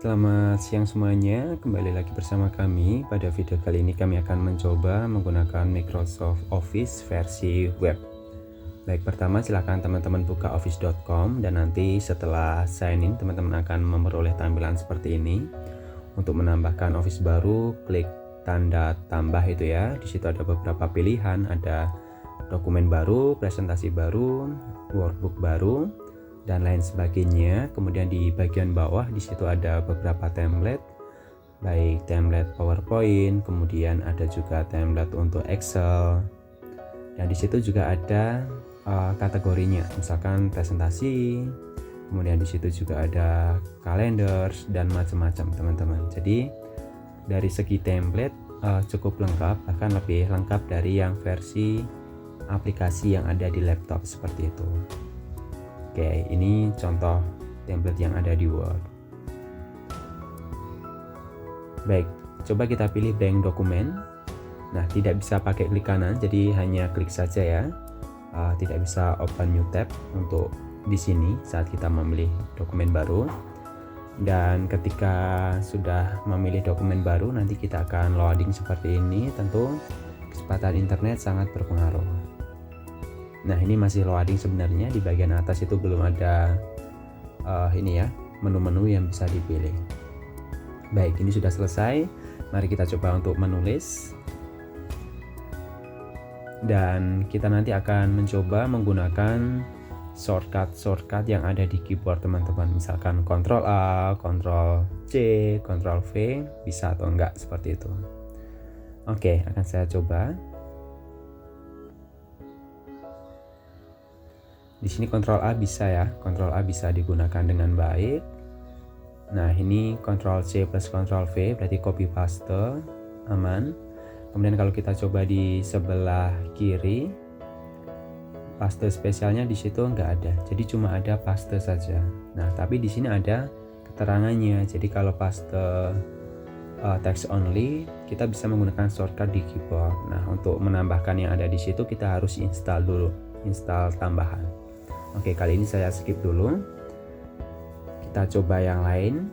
Selamat siang semuanya, kembali lagi bersama kami. Pada video kali ini kami akan mencoba menggunakan Microsoft Office versi web. Baik, pertama silakan teman-teman buka office.com dan nanti setelah sign in teman-teman akan memperoleh tampilan seperti ini. Untuk menambahkan Office baru, klik tanda tambah itu ya. Di situ ada beberapa pilihan, ada dokumen baru, presentasi baru, workbook baru, dan lain sebagainya. Kemudian di bagian bawah di situ ada beberapa template, baik template PowerPoint, kemudian ada juga template untuk Excel, dan di situ juga ada kategorinya, misalkan presentasi, kemudian di situ juga ada kalender dan macam-macam teman-teman. Jadi dari segi template cukup lengkap, bahkan lebih lengkap dari yang versi aplikasi yang ada di laptop seperti itu. Oke, ini contoh template yang ada di Word. Baik, coba kita pilih blank dokumen. Nah, tidak bisa pakai klik kanan, jadi hanya klik saja ya. Tidak bisa open new tab untuk di sini saat kita memilih dokumen baru. Dan ketika sudah memilih dokumen baru, nanti kita akan loading seperti ini. Tentu kecepatan internet sangat berpengaruh. Nah, ini masih loading sebenarnya. Di bagian atas itu belum ada ini ya, menu-menu yang bisa dipilih. Baik, ini sudah selesai. Mari kita coba untuk menulis. Dan kita nanti akan mencoba menggunakan shortcut yang ada di keyboard teman-teman. Misalkan Ctrl A, Ctrl C, Ctrl V, bisa atau enggak seperti itu. Oke, akan saya coba. Di sini Ctrl A bisa ya, Ctrl A bisa digunakan dengan baik. Nah, ini Ctrl C plus Ctrl V berarti copy paste, aman. Kemudian kalau kita coba di sebelah kiri, paste spesialnya di situ nggak ada, jadi cuma ada paste saja. Nah, tapi di sini ada keterangannya. Jadi kalau paste text only, kita bisa menggunakan shortcut di keyboard. Nah, untuk menambahkan yang ada di situ kita harus install dulu, install tambahan. Oke, kali ini saya skip dulu. Kita coba yang lain.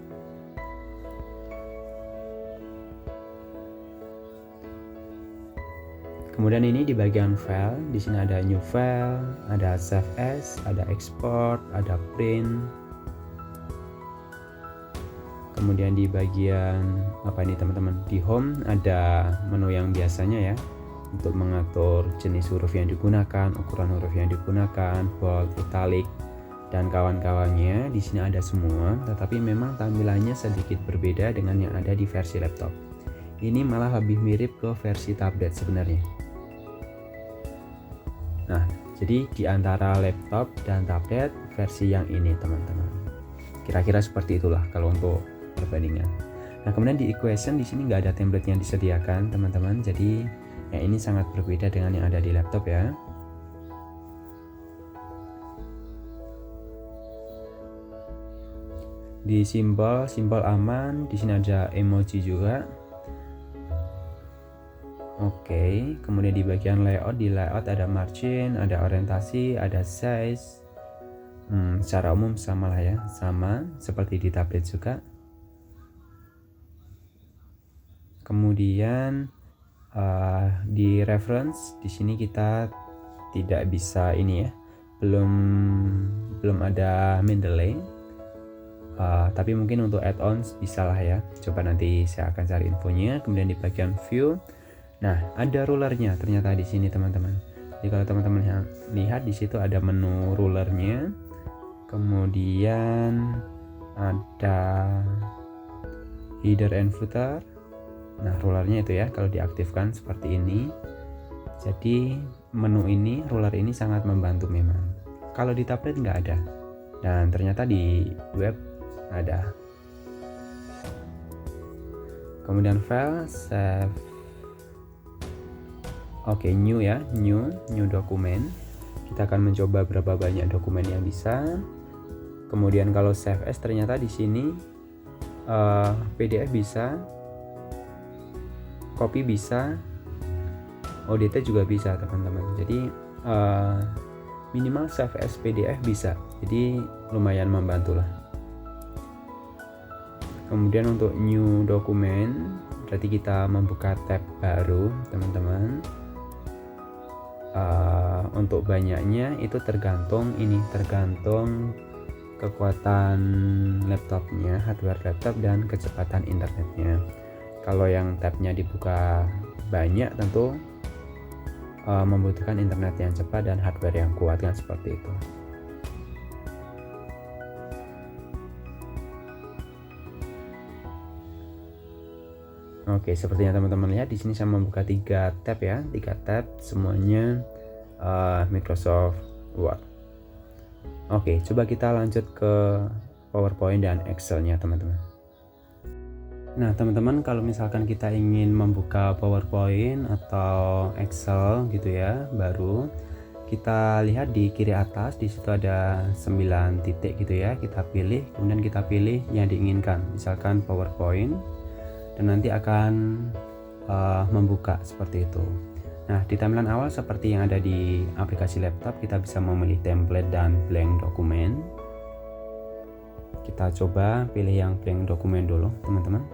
Kemudian ini di bagian file, di sini ada new file, ada save as, ada export, ada print. Kemudian di bagian apa ini teman-teman? Di home ada menu yang biasanya ya, untuk mengatur jenis huruf yang digunakan, ukuran huruf yang digunakan, bold, italic, dan kawan-kawannya. Di sini ada semua, tetapi memang tampilannya sedikit berbeda dengan yang ada di versi laptop. Ini malah lebih mirip ke versi tablet sebenarnya. Nah, jadi di antara laptop dan tablet versi yang ini teman-teman. Kira-kira seperti itulah kalau untuk perbandingan. Nah, kemudian di equation di sini nggak ada template yang disediakan teman-teman. Jadi ya ini sangat berbeda dengan yang ada di laptop ya. Di simbol aman, di sini ada emoji juga. Oke, kemudian di bagian layout, di layout ada margin, ada orientasi, ada size. Secara umum sama lah ya, sama seperti di tablet juga. Kemudian di reference di sini kita tidak bisa ini ya, belum ada Mendeley, tapi mungkin untuk add-ons bisa lah ya. Coba nanti saya akan cari infonya. Kemudian di bagian view, nah ada rulernya ternyata di sini teman-teman. Jadi kalau teman-teman lihat di situ ada menu rulernya, kemudian ada header and footer. Nah, rulernya itu ya, kalau diaktifkan seperti ini. Jadi menu ini, ruler ini sangat membantu memang. Kalau di tablet nggak ada, dan ternyata di web ada. Kemudian file, save. Oke, new ya, new dokumen. Kita akan mencoba berapa banyak dokumen yang bisa. Kemudian kalau save as, ternyata di sini PDF bisa, copy bisa, ODT juga bisa teman-teman. Jadi minimal save as PDF bisa, jadi lumayan membantu lah. Kemudian untuk new document berarti kita membuka tab baru teman-teman. Untuk banyaknya itu tergantung kekuatan laptopnya, hardware laptop dan kecepatan internetnya. Kalau yang tabnya dibuka banyak tentu membutuhkan internet yang cepat dan hardware yang kuat, kan seperti itu. Oke, sepertinya teman-teman lihat di sini saya membuka 3 tab ya, 3 tab semuanya Microsoft Word. Oke, coba kita lanjut ke PowerPoint dan Excel-nya teman-teman. Nah teman-teman, kalau misalkan kita ingin membuka PowerPoint atau Excel gitu ya baru, kita lihat di kiri atas, di situ ada 9 titik gitu ya, kita pilih, kemudian kita pilih yang diinginkan, misalkan PowerPoint, dan nanti akan membuka seperti itu. Nah di tampilan awal seperti yang ada di aplikasi laptop, kita bisa memilih template dan blank dokumen. Kita coba pilih yang blank dokumen dulu teman-teman.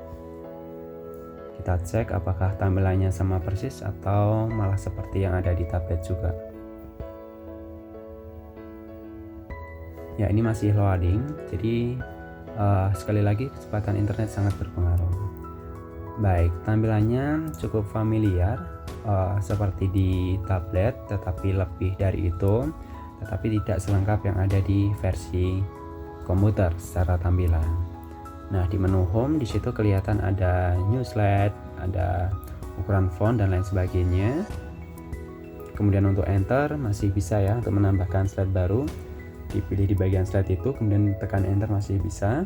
Kita cek apakah tampilannya sama persis atau malah seperti yang ada di tablet juga. Ya, ini masih loading, jadi sekali lagi kecepatan internet sangat berpengaruh. Baik, tampilannya cukup familiar seperti di tablet, tetapi lebih dari itu, tetapi tidak selengkap yang ada di versi komputer secara tampilan. Nah, di menu home di situ kelihatan ada new slide, ada ukuran font dan lain sebagainya. Kemudian untuk enter masih bisa ya untuk menambahkan slide baru. Dipilih di bagian slide itu, kemudian tekan enter masih bisa.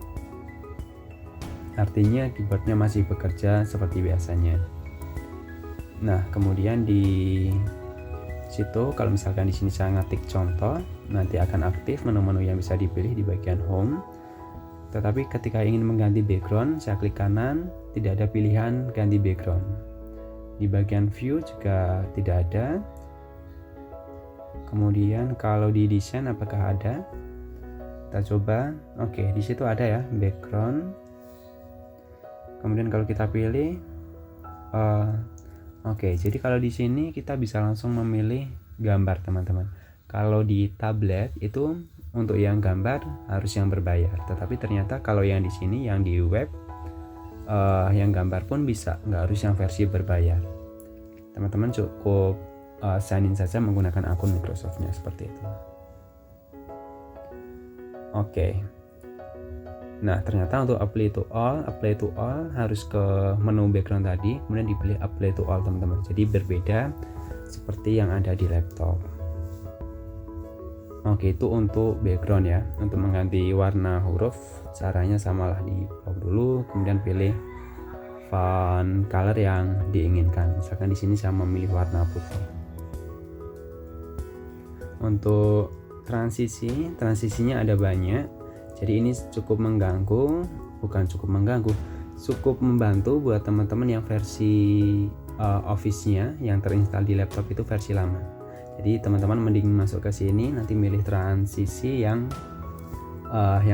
Artinya keyboardnya masih bekerja seperti biasanya. Nah, kemudian di situ kalau misalkan di sini saya ngetik contoh, nanti akan aktif menu-menu yang bisa dipilih di bagian home. Tetapi ketika ingin mengganti background, saya klik kanan, tidak ada pilihan ganti background. Di bagian view juga tidak ada. Kemudian kalau di desain apakah ada? Kita coba. Oke, di situ ada ya background. Kemudian kalau kita pilih, oke, jadi kalau di sini kita bisa langsung memilih gambar teman-teman. Kalau di tablet itu untuk yang gambar harus yang berbayar, tetapi ternyata kalau yang di sini, yang di web, yang gambar pun bisa, nggak harus yang versi berbayar. Teman-teman cukup sign in saja menggunakan akun Microsoft-nya seperti itu. Oke. Nah, ternyata untuk apply to all harus ke menu background tadi, kemudian dipilih apply to all teman-teman. Jadi berbeda seperti yang ada di laptop. Oke, itu untuk background ya. Untuk mengganti warna huruf, caranya samalah, di blok dulu, kemudian pilih font color yang diinginkan. Misalkan di sini saya memilih warna putih. Untuk transisinya ada banyak. Jadi ini cukup membantu buat teman-teman yang versi Office-nya yang terinstall di laptop itu versi lama. Jadi teman-teman mending masuk ke sini, nanti milih transisi yang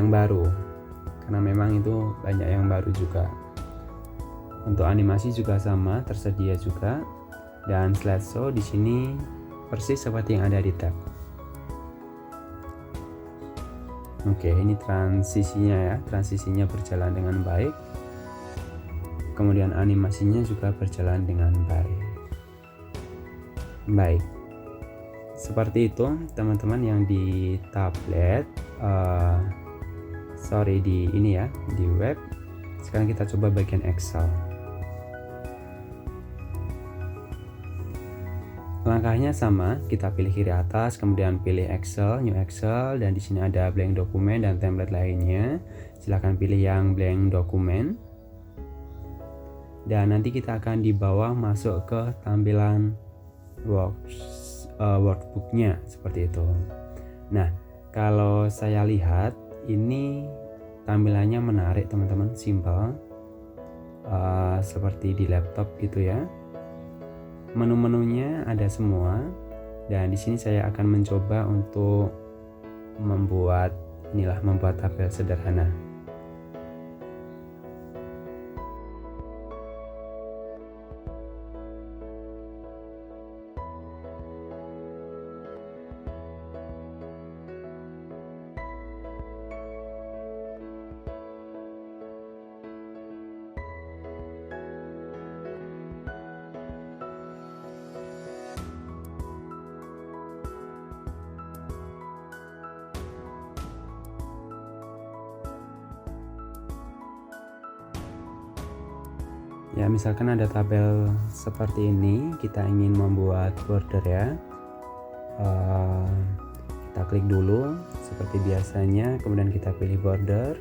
baru, karena memang itu banyak yang baru juga. Untuk animasi juga sama, tersedia juga, dan slideshow di sini persis seperti yang ada di tab. Oke, ini transisinya berjalan dengan baik. Kemudian animasinya juga berjalan dengan baik. Baik, seperti itu teman-teman yang di tablet, di web. Sekarang kita coba bagian Excel. Langkahnya sama, kita pilih kiri atas, kemudian pilih Excel, New Excel, dan di sini ada blank dokumen dan template lainnya. Silahkan pilih yang blank dokumen. Dan nanti kita akan dibawa masuk ke tampilan workbook-nya seperti itu. Nah, kalau saya lihat ini tampilannya menarik teman-teman, simple, seperti di laptop gitu ya. Menu-menunya ada semua, dan di sini saya akan mencoba untuk membuat tabel sederhana. Ya, misalkan ada tabel seperti ini, kita ingin membuat border ya. Kita klik dulu seperti biasanya, kemudian kita pilih border.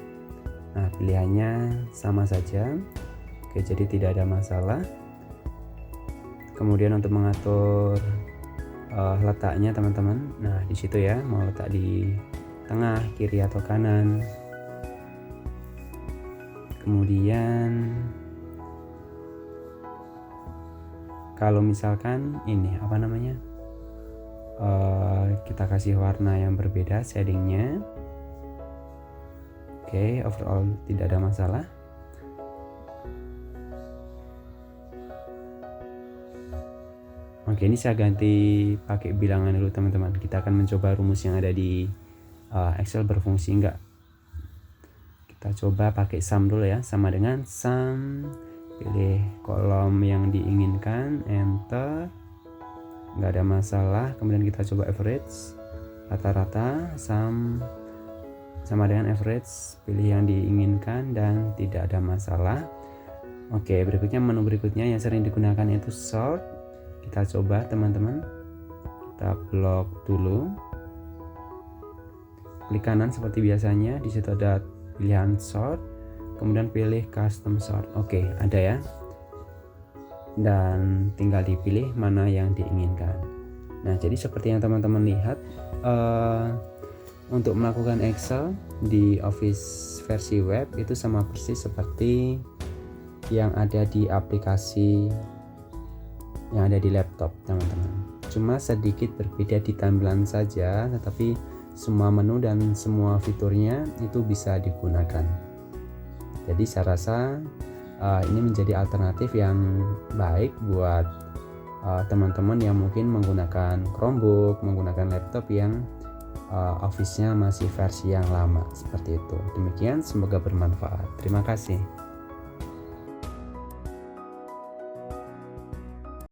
Nah, pilihannya sama saja. Oke, jadi tidak ada masalah. Kemudian untuk mengatur letaknya teman-teman, nah di situ ya, mau letak di tengah, kiri atau kanan. Kemudian kalau misalkan ini apa namanya, kita kasih warna yang berbeda shadingnya. Oke, overall tidak ada masalah. Oke, ini saya ganti pakai bilangan dulu teman-teman. Kita akan mencoba rumus yang ada di Excel berfungsi enggak. Kita coba pakai sum dulu ya, sama dengan sum, pilih kolom yang diinginkan, enter, nggak ada masalah. Kemudian kita coba average, rata-rata, sum sama dengan average, pilih yang diinginkan dan tidak ada masalah. Oke, berikutnya menu berikutnya yang sering digunakan itu sort. Kita coba teman-teman, kita blok dulu, klik kanan seperti biasanya, di situ ada pilihan sort, kemudian pilih custom sort. Oke, ada ya, dan tinggal dipilih mana yang diinginkan. Nah, jadi seperti yang teman-teman lihat, untuk melakukan Excel di Office versi web itu sama persis seperti yang ada di aplikasi yang ada di laptop teman-teman. Cuma sedikit berbeda di tampilan saja, tetapi semua menu dan semua fiturnya itu bisa digunakan. Jadi saya rasa ini menjadi alternatif yang baik buat teman-teman yang mungkin menggunakan Chromebook, menggunakan laptop yang Office-nya masih versi yang lama seperti itu. Demikian, semoga bermanfaat. Terima kasih.